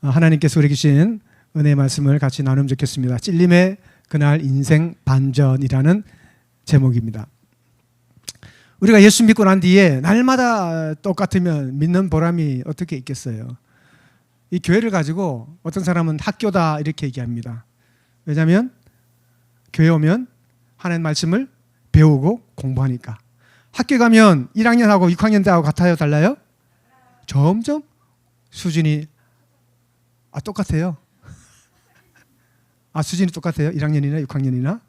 하나님께서 우리 주신 은혜의 말씀을 같이 나누면 좋겠습니다. 찔림의 그날 인생 반전이라는 제목입니다. 우리가 예수 믿고 난 뒤에 날마다 똑같으면 믿는 보람이 어떻게 있겠어요? 이 교회를 가지고 어떤 사람은 학교다 이렇게 얘기합니다. 왜냐하면 교회 오면 하나님 말씀을 배우고 공부하니까. 학교 가면 1학년하고 6학년 때하고 같아요? 달라요? 점점 수준이 똑같아요. 수준이 똑같아요? 1학년이나 6학년이나?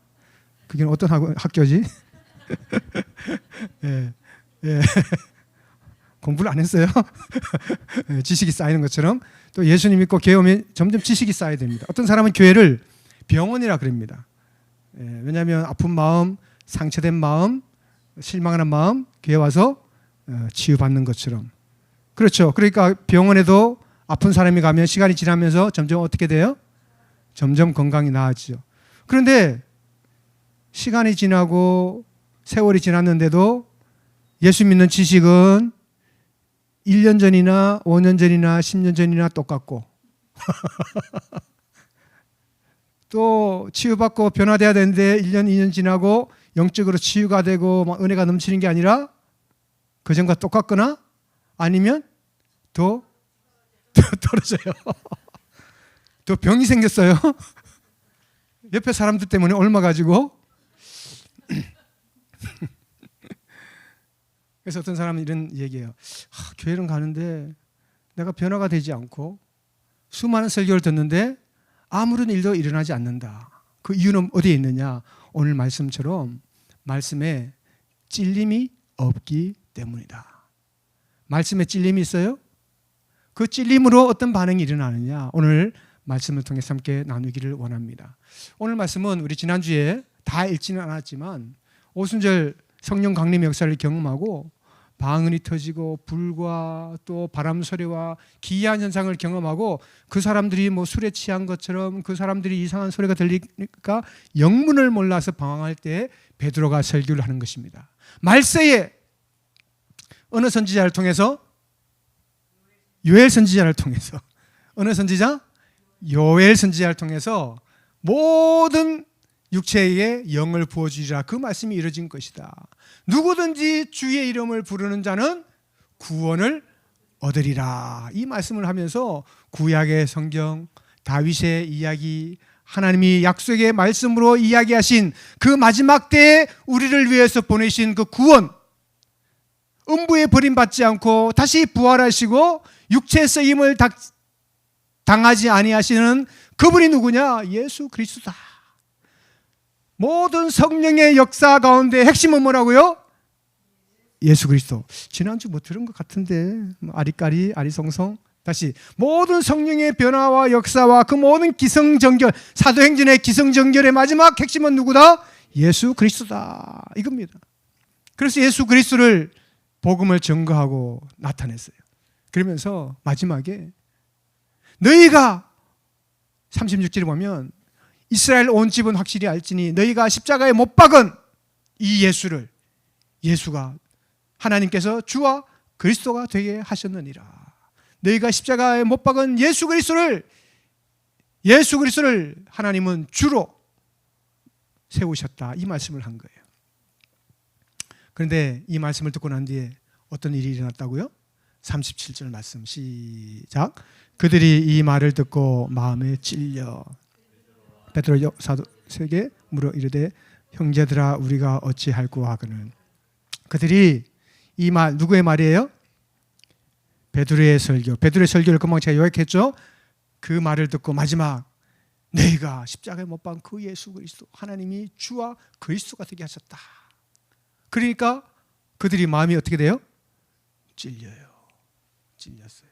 그게 어떤 학교지? 예, 예. 공부를 안 했어요? 지식이 쌓이는 것처럼 또 예수님 믿고 교회 오면 점점 지식이 쌓여야 됩니다. 어떤 사람은 교회를 병원이라 그럽니다. 왜냐하면 아픈 마음, 상처된 마음, 실망하는 마음 교회 와서 치유받는 것처럼. 그렇죠. 그러니까 병원에도 아픈 사람이 가면 시간이 지나면서 점점 어떻게 돼요? 점점 건강이 나아지죠. 그런데 시간이 지나고 세월이 지났는데도 예수 믿는 지식은 1년 전이나 5년 전이나 10년 전이나 똑같고 또 치유받고 변화돼야 되는데 1년, 2년 지나고 영적으로 치유가 되고 막 은혜가 넘치는 게 아니라 그전과 똑같거나 아니면 더 떨어져요. 더 병이 생겼어요. 옆에 사람들 때문에 옮아가지고. 그래서 어떤 사람은 이런 얘기해요. 교회는 가는데 내가 변화가 되지 않고 수많은 설교를 듣는데 아무런 일도 일어나지 않는다. 그 이유는 어디에 있느냐? 오늘 말씀처럼 말씀에 찔림이 없기 때문이다. 말씀에 찔림이 있어요? 그 찔림으로 어떤 반응이 일어나느냐? 오늘 말씀을 통해 함께 나누기를 원합니다. 오늘 말씀은 우리 지난주에 다 읽지는 않았지만 오순절 성령 강림의 역사를 경험하고 방언이 터지고 불과 또 바람 소리와 기이한 현상을 경험하고 그 사람들이 뭐 술에 취한 것처럼 그 사람들이 이상한 소리가 들리니까 영문을 몰라서 방황할 때 베드로가 설교를 하는 것입니다. 말세에 어느 선지자를 통해서? 요엘 선지자를 통해서. 어느 선지자? 요엘 선지자를 통해서 모든 육체에게 영을 부어주리라. 그 말씀이 이루어진 것이다. 누구든지 주의 이름을 부르는 자는 구원을 얻으리라. 이 말씀을 하면서 구약의 성경, 다윗의 이야기, 하나님이 약속의 말씀으로 이야기하신 그 마지막 때에 우리를 위해서 보내신 그 구원, 음부에 버림받지 않고 다시 부활하시고 육체의 쓰임을 당하지 아니하시는 그분이 누구냐? 예수 그리스도다. 모든 성령의 역사 가운데 핵심은 뭐라고요? 예수 그리스도. 지난주 뭐 들은 것 같은데 아리까리 아리송송. 다시 모든 성령의 변화와 역사와 그 모든 기성정결, 사도행전의 기성정결의 마지막 핵심은 누구다? 예수 그리스도다. 이겁니다. 그래서 예수 그리스도를 복음을 증거하고 나타냈어요. 그러면서 마지막에 너희가 36절에 보면 이스라엘 온 집은 확실히 알지니 너희가 십자가에 못 박은 이 예수를, 예수가 하나님께서 주와 그리스도가 되게 하셨느니라. 너희가 십자가에 못 박은 예수 그리스도를 하나님은 주로 세우셨다. 이 말씀을 한 거예요. 그런데 이 말씀을 듣고 난 뒤에 어떤 일이 일어났다고요? 37절 말씀 시작. 그들이 이 말을 듣고 마음에 찔려 베드로 사도에게 물어 이르되 형제들아 우리가 어찌할꼬 하거늘. 그들이 이 말 누구의 말이에요? 베드로의 설교. 베드로의 설교를 금방 제가 요약했죠. 그 말을 듣고 마지막 너희가 십자가에 못 박은 그 예수 그리스도 하나님이 주와 그리스도가 되게 하셨다. 그러니까 그들이 마음이 어떻게 돼요? 찔려요. 찔렸어요.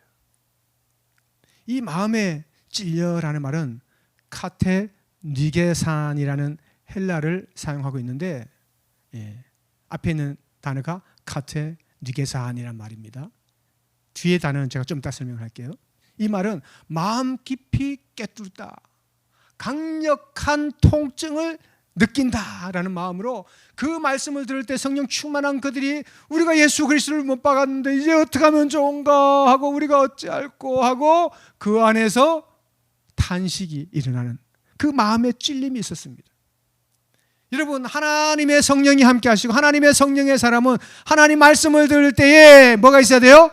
이 마음에 찔려라는 말은 카테 니게산이라는 헬라를 사용하고 있는데 앞에 있는 단어가 카테 니게산이란 말입니다. 뒤에 단어는 제가 좀 이따 설명할게요. 이 말은 마음 깊이 꿰뚫다, 강력한 통증을 느낀다라는 마음으로 그 말씀을 들을 때 성령 충만한 그들이 우리가 예수 그리스도를 못 박았는데 이제 어떻게 하면 좋은가 하고 우리가 어찌할꼬 하고 그 안에서 탄식이 일어나는 그 마음의 찔림이 있었습니다. 여러분, 하나님의 성령이 함께 하시고 하나님의 성령의 사람은 하나님 말씀을 들을 때에 뭐가 있어야 돼요?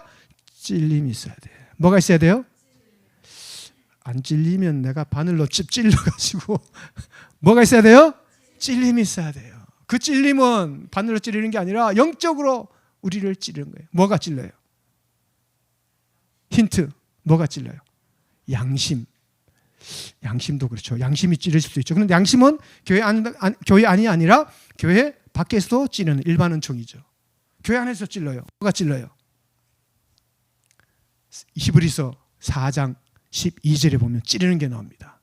찔림이 있어야 돼요. 뭐가 있어야 돼요? 안 찔리면 내가 바늘로 찔러가지고 뭐가 있어야 돼요? 찔림이 있어야 돼요. 그 찔림은 바늘로 찌르는 게 아니라 영적으로 우리를 찌르는 거예요. 뭐가 찔러요? 힌트. 뭐가 찔러요? 양심. 양심도 그렇죠. 양심이 찌를 수도 있죠. 그런데 양심은 교회 안이 아니라 교회 밖에서도 찌르는 일반 은총이죠. 교회 안에서 찔러요. 뭐가 찔러요? 히브리서 4장 12절에 보면 찌르는 게 나옵니다.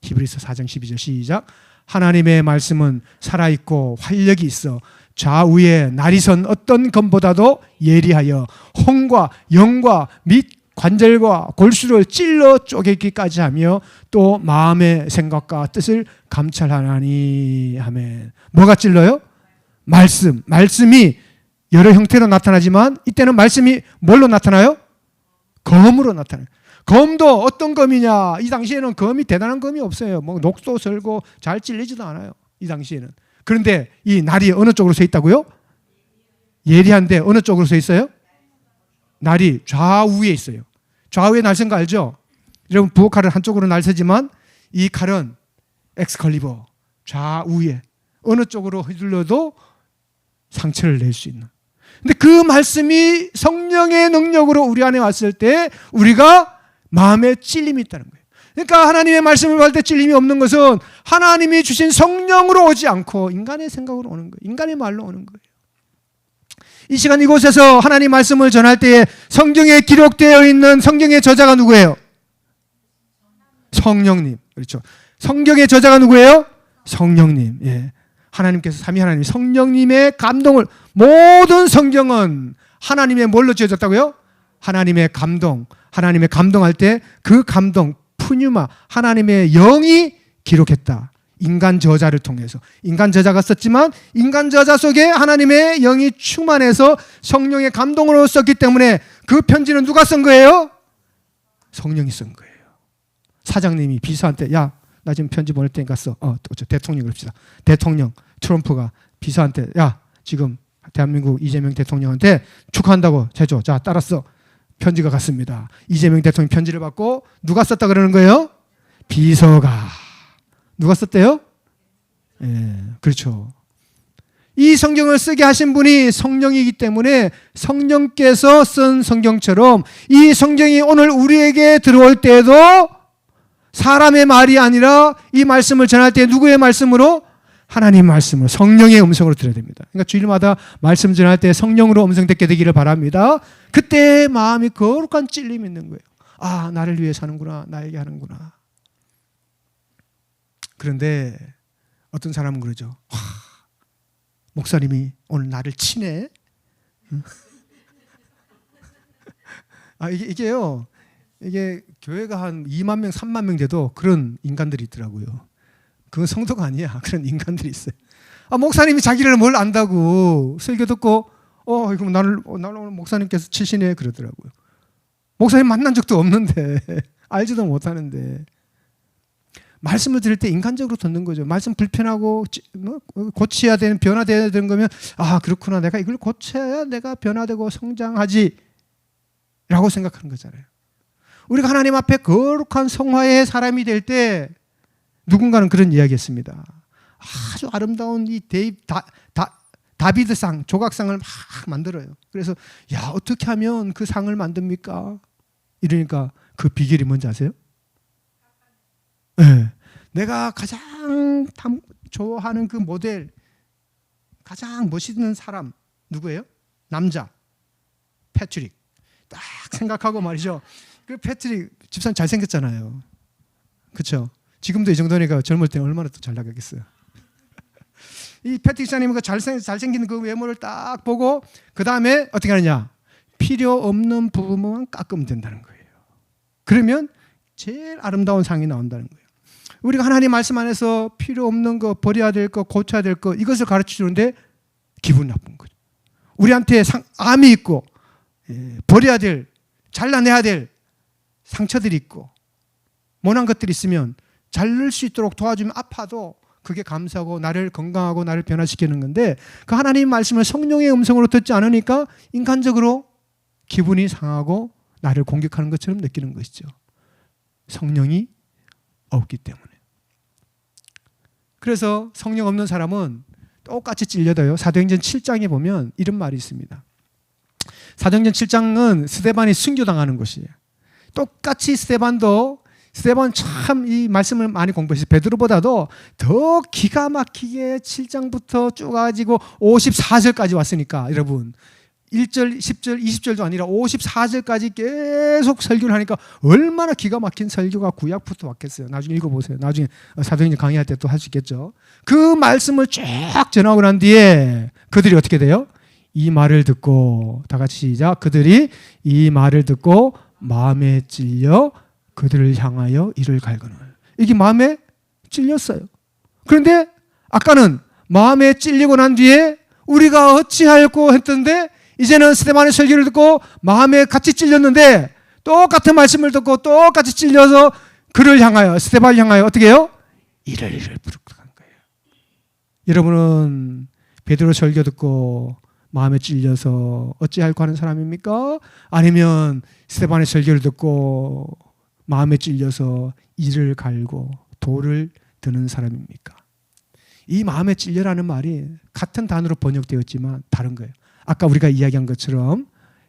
히브리서 4장 12절 시작. 하나님의 말씀은 살아있고 활력이 있어 좌우에 날이 선 어떤 검보다도 예리하여 혼과 영과 및 관절과 골수를 찔러 쪼개기까지 하며 또 마음의 생각과 뜻을 감찰하나니. 아멘. 뭐가 찔러요? 말씀. 말씀이 여러 형태로 나타나지만 이때는 말씀이 뭘로 나타나요? 검으로 나타나요. 검도 어떤 검이냐? 이 당시에는 검이 대단한 검이 없어요. 뭐 녹도 설고 잘 찔리지도 않아요. 이 당시에는. 그런데 이 날이 어느 쪽으로 서 있다고요? 예리한데 어느 쪽으로 서 있어요? 날이 좌우에 있어요. 좌우에 날 선 거 알죠? 여러분, 부엌칼은 한쪽으로 날 서지만 이 칼은 엑스컬리버 좌우에 어느 쪽으로 휘둘러도 상처를 낼 수 있는. 근데 그 말씀이 성령의 능력으로 우리 안에 왔을 때 우리가 마음에 찔림이 있다는 거예요. 그러니까 하나님의 말씀을 받을 때 찔림이 없는 것은 하나님이 주신 성령으로 오지 않고 인간의 생각으로 오는 거예요. 인간의 말로 오는 거예요. 이 시간 이곳에서 하나님 말씀을 전할 때에 성경에 기록되어 있는 성경의 저자가 누구예요? 성령님. 그렇죠. 성경의 저자가 누구예요? 성령님. 예. 하나님께서 삼위 하나님 성령님의 감동을, 모든 성경은 하나님의 뭘로 지어졌다고요? 하나님의 감동. 하나님의 감동할 때 그 감동, 푸뉴마, 하나님의 영이 기록했다. 인간 저자를 통해서. 인간 저자가 썼지만 인간 저자 속에 하나님의 영이 충만해서 성령의 감동으로 썼기 때문에 그 편지는 누가 쓴 거예요? 성령이 쓴 거예요. 사장님이 비서한테 야, 나 지금 편지 보낼 테니까 써. 대통령 그럽시다. 대통령 트럼프가 비서한테 야, 지금 대한민국 이재명 대통령한테 축하한다고 해줘. 자, 따랐어. 편지가 갔습니다. 이재명 대통령 편지를 받고 누가 썼다 그러는 거예요? 비서가. 누가 썼대요? 예, 그렇죠. 이 성경을 쓰게 하신 분이 성령이기 때문에 성령께서 쓴 성경처럼 이 성경이 오늘 우리에게 들어올 때에도 사람의 말이 아니라 이 말씀을 전할 때 누구의 말씀으로? 하나님 말씀으로, 성령의 음성으로 들어야 됩니다. 그러니까 주일마다 말씀 전할 때 성령으로 음성 듣게 되기를 바랍니다. 그때 마음이 거룩한 찔림이 있는 거예요. 아, 나를 위해 사는구나, 나에게 하는구나. 그런데 어떤 사람은 그러죠. 목사님이 오늘 나를 치네. 이게요. 이게 교회가 한 2만 명, 3만 명 돼도 그런 인간들이 있더라고요. 그건 성도가 아니야. 그런 인간들이 있어요. 목사님이 자기를 뭘 안다고 설교 듣고 그럼 나를 오늘 목사님께서 치시네 그러더라고요. 목사님 만난 적도 없는데 알지도 못하는데 말씀을 들을 때 인간적으로 듣는 거죠. 말씀 불편하고 고쳐야 되는, 변화되어야 되는 거면 그렇구나, 내가 이걸 고쳐야 내가 변화되고 성장하지 라고 생각하는 거잖아요. 우리가 하나님 앞에 거룩한 성화의 사람이 될 때 누군가는 그런 이야기했습니다. 아주 아름다운 이 다비드상, 조각상을 막 만들어요. 그래서 어떻게 하면 그 상을 만듭니까? 이러니까 그 비결이 뭔지 아세요? 네. 내가 가장 좋아하는 그 모델, 가장 멋있는 사람 누구예요? 남자 패트릭. 딱 생각하고 말이죠. 그 패트릭 집사님 잘생겼잖아요. 그렇죠? 지금도 이 정도니까 젊을 때 얼마나 또 잘 나가겠어요. 이 패트릭 집사님은 그 잘생긴 그 외모를 딱 보고 그 다음에 어떻게 하느냐? 필요 없는 부분만 깎으면 된다는 거예요. 그러면 제일 아름다운 상이 나온다는 거예요. 우리가 하나님 말씀 안에서 필요 없는 거, 버려야 될 거, 고쳐야 될 거, 이것을 가르쳐 주는데 기분 나쁜 거죠. 우리한테 암이 있고, 버려야 될, 잘라내야 될 상처들이 있고, 모난 것들이 있으면 자를 수 있도록 도와주면 아파도 그게 감사하고 나를 건강하고 나를 변화시키는 건데, 그 하나님 말씀을 성령의 음성으로 듣지 않으니까 인간적으로 기분이 상하고 나를 공격하는 것처럼 느끼는 것이죠. 성령이 없기 때문에. 그래서 성령 없는 사람은 똑같이 찔려도요. 사도행전 7장에 보면 이런 말이 있습니다. 사도행전 7장은 스데반이 순교당하는 곳이에요. 똑같이 스데반 참 이 말씀을 많이 공부했어요. 베드로보다도 더 기가 막히게 7장부터 쭉 가지고 54절까지 왔으니까 여러분 1절, 10절, 20절도 아니라 54절까지 계속 설교를 하니까 얼마나 기가 막힌 설교가 구약부터 왔겠어요. 나중에 읽어보세요. 나중에 사도행전 강의할 때 또 할 수 있겠죠. 그 말씀을 쫙 전하고 난 뒤에 그들이 어떻게 돼요? 이 말을 듣고 다 같이 시작. 그들이 이 말을 듣고 마음에 찔려 그들을 향하여 이를 갈거늘. 이게 마음에 찔렸어요. 그런데 아까는 마음에 찔리고 난 뒤에 우리가 어찌할꼬 했던데 이제는 스데반의 설교를 듣고 마음에 같이 찔렸는데 똑같은 말씀을 듣고 똑같이 찔려서 그를 향하여 스데반을 향하여 어떻게 해요? 이를 부르는 거예요. 여러분은 베드로 설교 듣고 마음에 찔려서 어찌할꼬 하는 사람입니까? 아니면 스데반의 설교를 듣고 마음에 찔려서 이를 갈고 돌을 드는 사람입니까? 이 마음에 찔려라는 말이 같은 단어로 번역되었지만 다른 거예요. 아까 우리가 이야기한 것처럼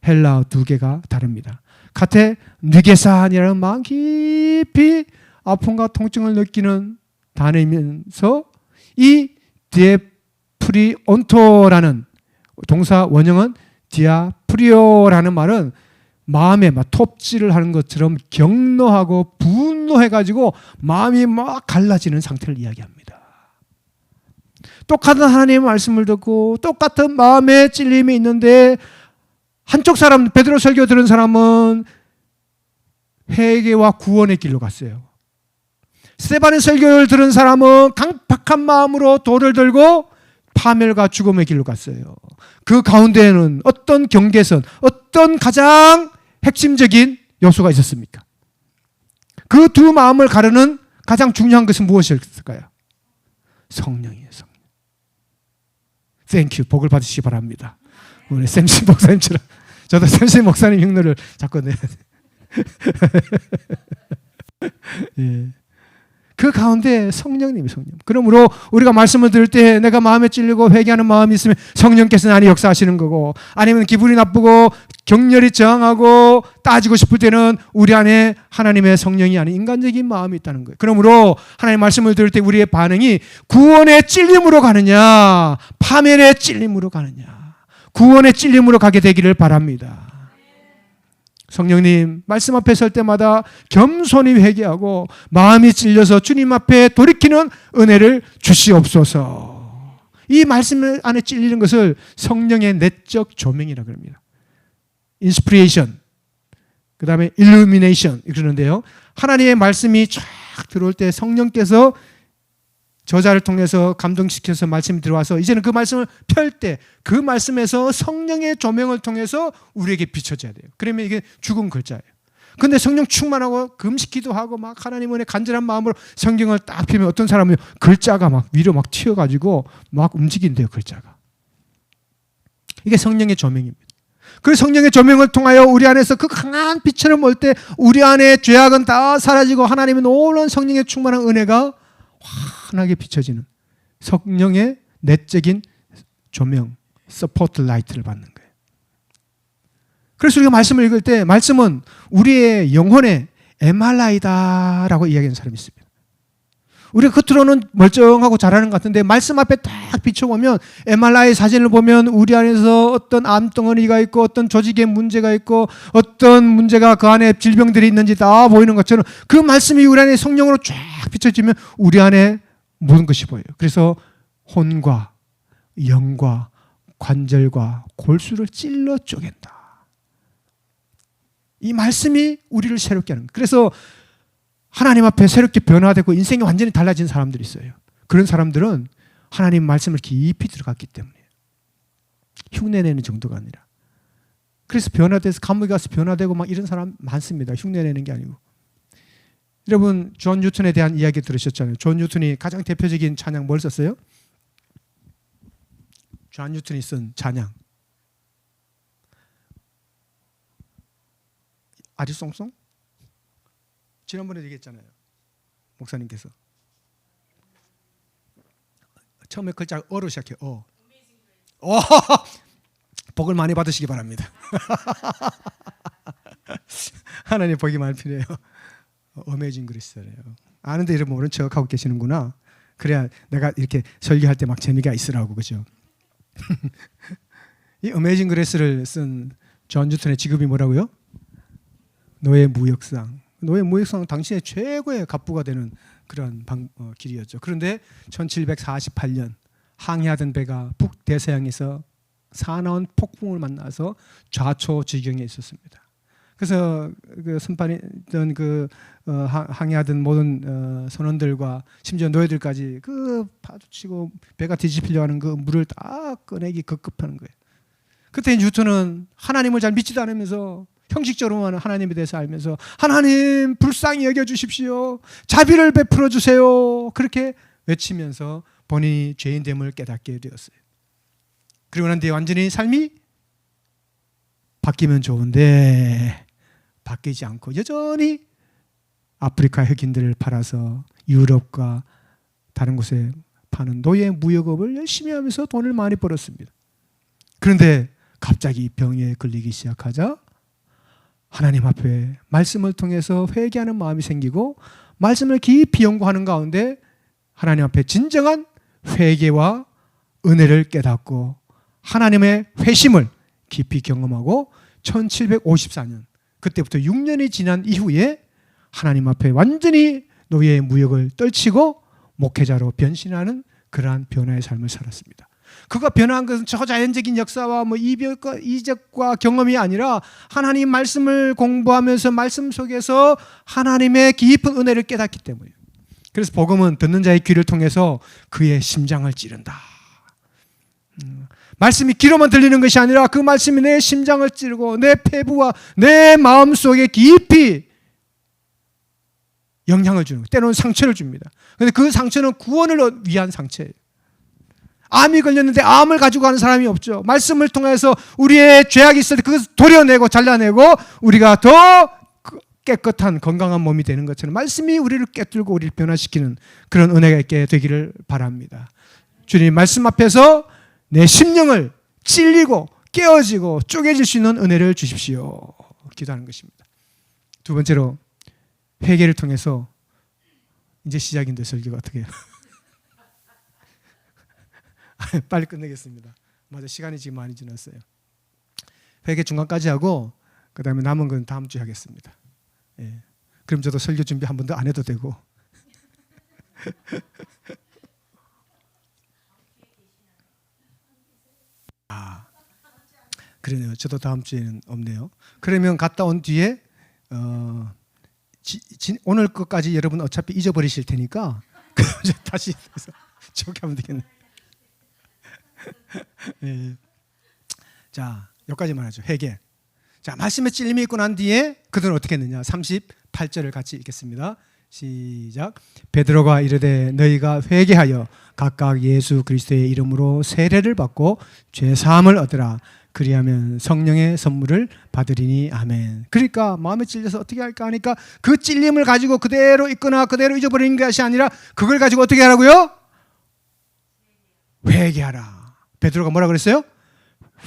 헬라어 두 개가 다릅니다. 카테 느게산이라는 마음 깊이 아픔과 통증을 느끼는 단어이면서 이 디에프리온토라는 동사 원형은 디아프리오라는 말은 마음에 막 톱질을 하는 것처럼 격노하고 분노해가지고 마음이 막 갈라지는 상태를 이야기합니다. 똑같은 하나님의 말씀을 듣고 똑같은 마음의 찔림이 있는데 한쪽 사람, 베드로 설교 들은 사람은 회개와 구원의 길로 갔어요. 스데반의 설교를 들은 사람은 강팍한 마음으로 돌을 들고 파멸과 죽음의 길로 갔어요. 그 가운데에는 어떤 경계선, 어떤 가장 핵심적인 요소가 있었습니까? 그 두 마음을 가르는 가장 중요한 것은 무엇이었을까요? 성령이에요. 성령. 땡큐. 복을 받으시기 바랍니다. 우리 샘씨 목사님처럼. 저도 샘씨 목사님 흉내를 자꾸 내야 돼. 예. 그 가운데 성령님이 성령. 그러므로 우리가 말씀을 들을 때 내가 마음에 찔리고 회개하는 마음이 있으면 성령께서 나를 역사하시는 거고, 아니면 기분이 나쁘고 격렬히 저항하고 따지고 싶을 때는 우리 안에 하나님의 성령이 아닌 인간적인 마음이 있다는 거예요. 그러므로 하나님의 말씀을 들을 때 우리의 반응이 구원의 찔림으로 가느냐, 파멸의 찔림으로 가느냐, 구원의 찔림으로 가게 되기를 바랍니다. 성령님, 말씀 앞에 설 때마다 겸손히 회개하고 마음이 찔려서 주님 앞에 돌이키는 은혜를 주시옵소서. 이 말씀 안에 찔리는 것을 성령의 내적 조명이라고 합니다. 인스피레이션, 그 다음에 일루미네이션 그러는데요. 하나님의 말씀이 쫙 들어올 때 성령께서 저자를 통해서 감동시켜서 말씀이 들어와서 이제는 그 말씀을 펼 때 그 말씀에서 성령의 조명을 통해서 우리에게 비춰져야 돼요. 그러면 이게 죽은 글자예요. 근데 성령 충만하고 금식 기도하고 막 하나님 은혜 간절한 마음으로 성경을 딱 펴면 어떤 사람은 글자가 막 위로 막 튀어가지고 막 움직인대요. 글자가. 이게 성령의 조명입니다. 그 성령의 조명을 통하여 우리 안에서 그 강한 빛처럼 올 때 우리 안에 죄악은 다 사라지고 하나님의 놀라운 성령의 충만한 은혜가 환하게 비춰지는 성령의 내적인 조명, 서포트 라이트를 받는 거예요. 그래서 우리가 말씀을 읽을 때 말씀은 우리의 영혼의 MRI다라고 이야기하는 사람이 있습니다. 우리가 겉으로는 멀쩡하고 잘하는 것 같은데 말씀 앞에 딱 비춰보면 MRI 사진을 보면 우리 안에서 어떤 암덩어리가 있고 어떤 조직에 문제가 있고 어떤 문제가 그 안에 질병들이 있는지 다 보이는 것처럼 그 말씀이 우리 안에 성령으로 쫙 비춰지면 우리 안에 모든 것이 보여요. 그래서 혼과 영과 관절과 골수를 찔러 쪼갠다. 이 말씀이 우리를 새롭게 하는 거예요. 그래서 하나님 앞에 새롭게 변화되고 인생이 완전히 달라진 사람들이 있어요. 그런 사람들은 하나님 말씀을 깊이 들어갔기 때문에 흉내내는 정도가 아니라. 그래서 변화돼서 감옥에 가서 변화되고 막 이런 사람 많습니다. 흉내내는 게 아니고. 여러분 존 뉴턴에 대한 이야기 들으셨잖아요. 존 뉴턴이 가장 대표적인 찬양 뭘 썼어요? 존 뉴턴이 쓴 찬양 아리송송? 지난번에 얘기했잖아요. 목사님께서 처음에 글자가 어로 시작해요. 복을 많이 받으시기 바랍니다. 하나님 복이 많이 필요해요. 어메이징 그리스예요. 아는데 여러분 모른 척하고 계시는구나. 그래야 내가 이렇게 설교할 때 막 재미가 있으라고, 그죠? 이 어메이징 그레스를 쓴 존 뉴턴의 직업이 뭐라고요? 노예 무역상. 노예 무역상은 당시에 최고의 갑부가 되는 그런 길이었죠. 그런데 1748년 항해하던 배가 북대서양에서 사나운 폭풍을 만나서 좌초지경에 있었습니다. 그래서 그 선반이던 항해하던 모든 선원들과 심지어 노예들까지 그 파도치고 배가 뒤집히려 하는 그 물을 다 꺼내기 급급하는 거예요. 그때 뉴턴은 하나님을 잘 믿지도 않으면서 형식적으로만 하나님에 대해서 알면서 하나님 불쌍히 여겨주십시오. 자비를 베풀어 주세요. 그렇게 외치면서 본인이 죄인됨을 깨닫게 되었어요. 그리고 난 뒤에 완전히 삶이 바뀌면 좋은데 바뀌지 않고 여전히 아프리카 흑인들을 팔아서 유럽과 다른 곳에 파는 노예 무역업을 열심히 하면서 돈을 많이 벌었습니다. 그런데 갑자기 병에 걸리기 시작하자 하나님 앞에 말씀을 통해서 회개하는 마음이 생기고 말씀을 깊이 연구하는 가운데 하나님 앞에 진정한 회개와 은혜를 깨닫고 하나님의 회심을 깊이 경험하고 1754년 그때부터 6년이 지난 이후에 하나님 앞에 완전히 노예의 무역을 떨치고 목회자로 변신하는 그러한 변화의 삶을 살았습니다. 그가 변화한 것은 초자연적인 역사와 이적과 경험이 아니라 하나님 말씀을 공부하면서 말씀 속에서 하나님의 깊은 은혜를 깨닫기 때문이에요. 그래서 복음은 듣는 자의 귀를 통해서 그의 심장을 찌른다. 말씀이 귀로만 들리는 것이 아니라 그 말씀이 내 심장을 찌르고 내 폐부와 내 마음속에 깊이 영향을 주는, 때로는 상처를 줍니다. 그런데 그 상처는 구원을 위한 상처예요. 암이 걸렸는데 암을 가지고 가는 사람이 없죠. 말씀을 통해서 우리의 죄악이 있을 때 그것을 도려내고 잘라내고 우리가 더 깨끗한 건강한 몸이 되는 것처럼 말씀이 우리를 꿰뚫고 우리를 변화시키는 그런 은혜가 있게 되기를 바랍니다. 주님 말씀 앞에서 내 심령을 찔리고 깨어지고 쪼개질 수 있는 은혜를 주십시오. 기도하는 것입니다. 두 번째로 회개를 통해서 이제 시작인데 설교가 어떻게 해요? 빨리 끝내겠습니다. 맞아, 시간이 지금 많이 지났어요. 회개 중간까지 하고 그 다음에 남은 건 다음 주에 하겠습니다. 예. 그럼 저도 설교 준비 한 번 더 안 해도 되고. 그러네요. 저도 다음 주에는 없네요. 그러면 갔다 온 뒤에 오늘 것까지 여러분 어차피 잊어버리실 테니까 다시 저렇게 하면 되겠네. 네. 자, 여기까지만 하죠. 회개. 자, 말씀에 찔림이 있고 난 뒤에 그들은 어떻게 했느냐? 38절을 같이 읽겠습니다. 시작. 베드로가 이르되 너희가 회개하여 각각 예수 그리스도의 이름으로 세례를 받고 죄 사함을 얻으라. 그리하면 성령의 선물을 받으리니 아멘. 그러니까 마음에 찔려서 어떻게 할까 하니까 그 찔림을 가지고 그대로 있거나 그대로 잊어버리는 것이 아니라 그걸 가지고 어떻게 하라고요? 회개하라. 베드로가 뭐라 그랬어요?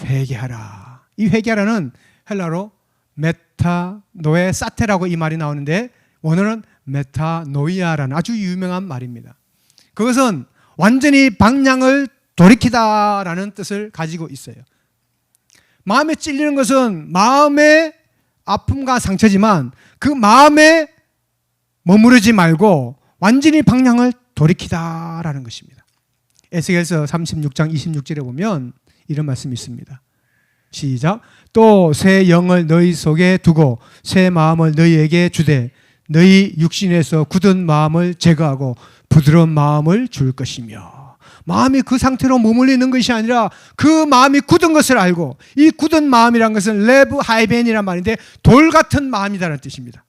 회개하라. 이 회개하라는 헬라로 메타노에 사테라고 이 말이 나오는데 원어는 메타노이아라는 아주 유명한 말입니다. 그것은 완전히 방향을 돌이키다라는 뜻을 가지고 있어요. 마음에 찔리는 것은 마음의 아픔과 상처지만 그 마음에 머무르지 말고 완전히 방향을 돌이키다라는 것입니다. 에스겔서 36장 26절에 보면 이런 말씀이 있습니다. 시작. 또 새 영을 너희 속에 두고 새 마음을 너희에게 주되 너희 육신에서 굳은 마음을 제거하고 부드러운 마음을 줄 것이며, 마음이 그 상태로 머물러 있는 것이 아니라 그 마음이 굳은 것을 알고, 이 굳은 마음이란 것은 레브 하이벤이란 말인데 돌 같은 마음이라는 뜻입니다.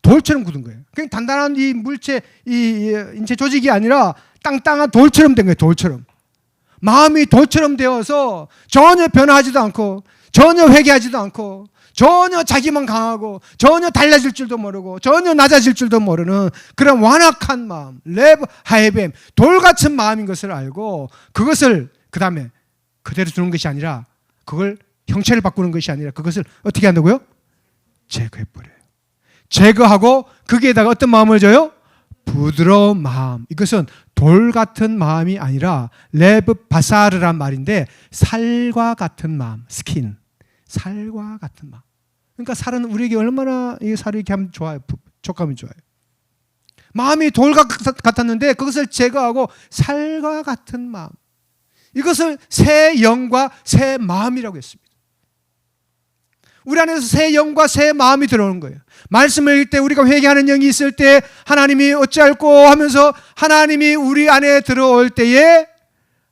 돌처럼 굳은 거예요. 그냥 단단한 이 물체, 이 인체 조직이 아니라 땅땅한 돌처럼 된 거예요. 돌처럼. 마음이 돌처럼 되어서 전혀 변화하지도 않고, 전혀 회개하지도 않고, 전혀 자기만 강하고, 전혀 달라질 줄도 모르고, 전혀 낮아질 줄도 모르는 그런 완악한 마음, 레브 하이뱀, 돌같은 마음인 것을 알고, 그것을 그 다음에 그대로 두는 것이 아니라, 그걸 형체를 바꾸는 것이 아니라, 그것을 어떻게 한다고요? 제거해버려요. 제거하고 거기에다가 어떤 마음을 줘요? 부드러운 마음. 이것은 돌 같은 마음이 아니라 레브 바사르란 말인데, 살과 같은 마음, 스킨. 살과 같은 마음. 그러니까 살은 우리에게 얼마나 이 살이 이렇게 하면 좋아요. 촉감이 좋아요. 마음이 돌 같았는데 그것을 제거하고 살과 같은 마음. 이것을 새 영과 새 마음이라고 했습니다. 우리 안에서 새 영과 새 마음이 들어오는 거예요. 말씀을 읽을 때 우리가 회개하는 영이 있을 때 하나님이 어찌할꼬 하면서 하나님이 우리 안에 들어올 때에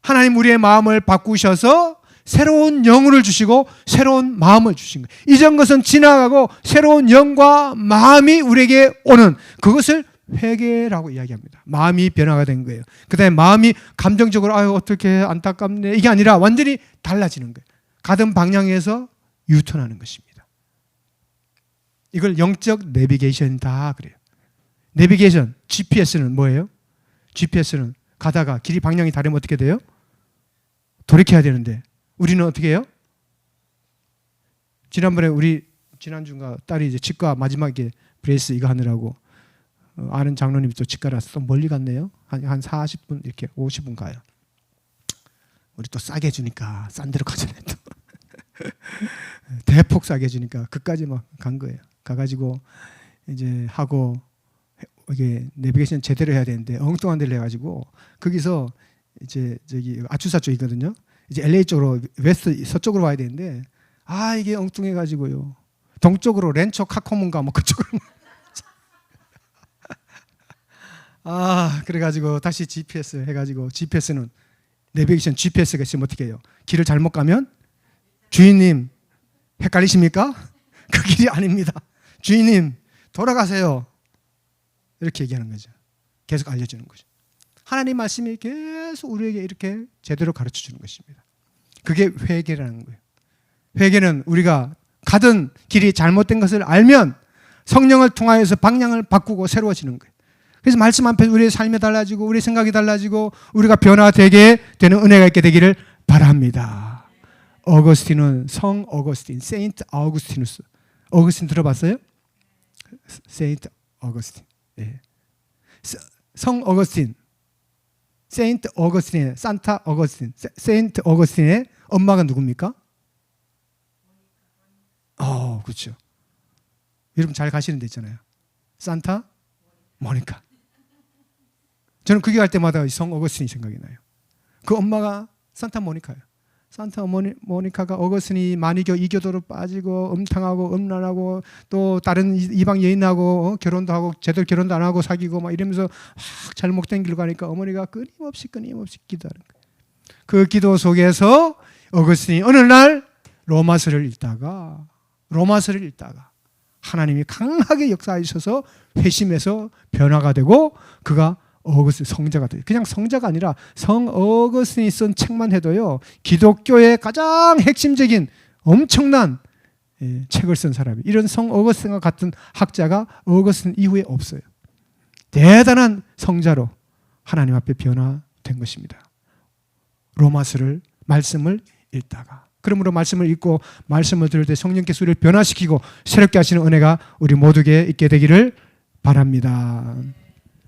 하나님 우리의 마음을 바꾸셔서 새로운 영혼을 주시고 새로운 마음을 주신 거예요. 이전 것은 지나가고 새로운 영과 마음이 우리에게 오는, 그것을 회개라고 이야기합니다. 마음이 변화가 된 거예요. 그 다음에 마음이 감정적으로 아유 어떻게 안타깝네, 이게 아니라 완전히 달라지는 거예요. 가던 방향에서 유턴하는 것입니다. 이걸 영적 내비게이션이다 그래요. 내비게이션, GPS는 뭐예요? GPS는 가다가 길이 방향이 다르면 어떻게 돼요? 돌이켜야 되는데 우리는 어떻게 해요? 지난번에 우리 지난주인가 딸이 이제 치과 마지막에 브레이스 이거 하느라고 아는 장로님이 또 치과라서 또 멀리 갔네요. 한 40분 이렇게 50분 가요. 우리 또 싸게 해주니까 싼 데로 가잖아요. 또. 대폭 싸게 해주니까 그까지 막 간 거예요. 가가지고 이제 하고 이게 내비게이션 제대로 해야 되는데 엉뚱한 데를 해가지고 거기서 이제 저기 아추사 쪽이거든요. 이제 LA 쪽으로 웨스트 서쪽으로 와야 되는데 아 이게 엉뚱해가지고요. 동쪽으로 렌초 카코문가 뭐 그쪽으로 아 그래가지고 다시 GPS 해가지고 GPS는 내비게이션 GPS가 있으면 어떻게 해요? 길을 잘못 가면 주인님 헷갈리십니까? 그 길이 아닙니다. 주인님 돌아가세요. 이렇게 얘기하는 거죠. 계속 알려주는 거죠. 하나님 말씀이 계속 우리에게 이렇게 제대로 가르쳐 주는 것입니다. 그게 회개라는 거예요. 회개는 우리가 가던 길이 잘못된 것을 알면 성령을 통하여서 방향을 바꾸고 새로워지는 거예요. 그래서 말씀 앞에 우리의 삶이 달라지고 우리의 생각이 달라지고 우리가 변화되게 되는 은혜가 있게 되기를 바랍니다. 어거스틴은 성 어거스틴, 세인트 아우구스티누스. 어거스틴 들어봤어요? 세인트 어거스틴. 예. 성 어거스틴, 세인트 어거스틴의 산타 어거스틴, 세인트 어거스틴의 엄마가 누굽니까? 그렇죠. 여러분 잘 가시는 데 있잖아요. 산타 모니카. 저는 거기 갈 때마다 성 어거스틴이 생각이 나요. 그 엄마가 산타 모니카예요. 산타 모니카가 어거스틴이 만이교 이교도로 빠지고 음탕하고 음란하고 또 다른 이방 여인하고 결혼도 하고 제대로 결혼도 안 하고 사귀고 막 이러면서 막 잘못된 길로 가니까 어머니가 끊임없이 기도하는 거예요. 그 기도 속에서 어거스틴이 어느 날 로마서를 읽다가 하나님이 강하게 역사하셔서 회심해서 변화가 되고 그가 어거스틴 성자가 돼요. 그냥 성자가 아니라 성 어거스틴이 쓴 책만 해도요 기독교의 가장 핵심적인 엄청난 책을 쓴 사람이, 이런 성 어거스틴과 같은 학자가 어거스틴 이후에 없어요. 대단한 성자로 하나님 앞에 변화된 것입니다. 로마서를 말씀을 읽다가, 그러므로 말씀을 읽고 말씀을 들을 때 성령께서 우리를 변화시키고 새롭게 하시는 은혜가 우리 모두에게 있게 되기를 바랍니다.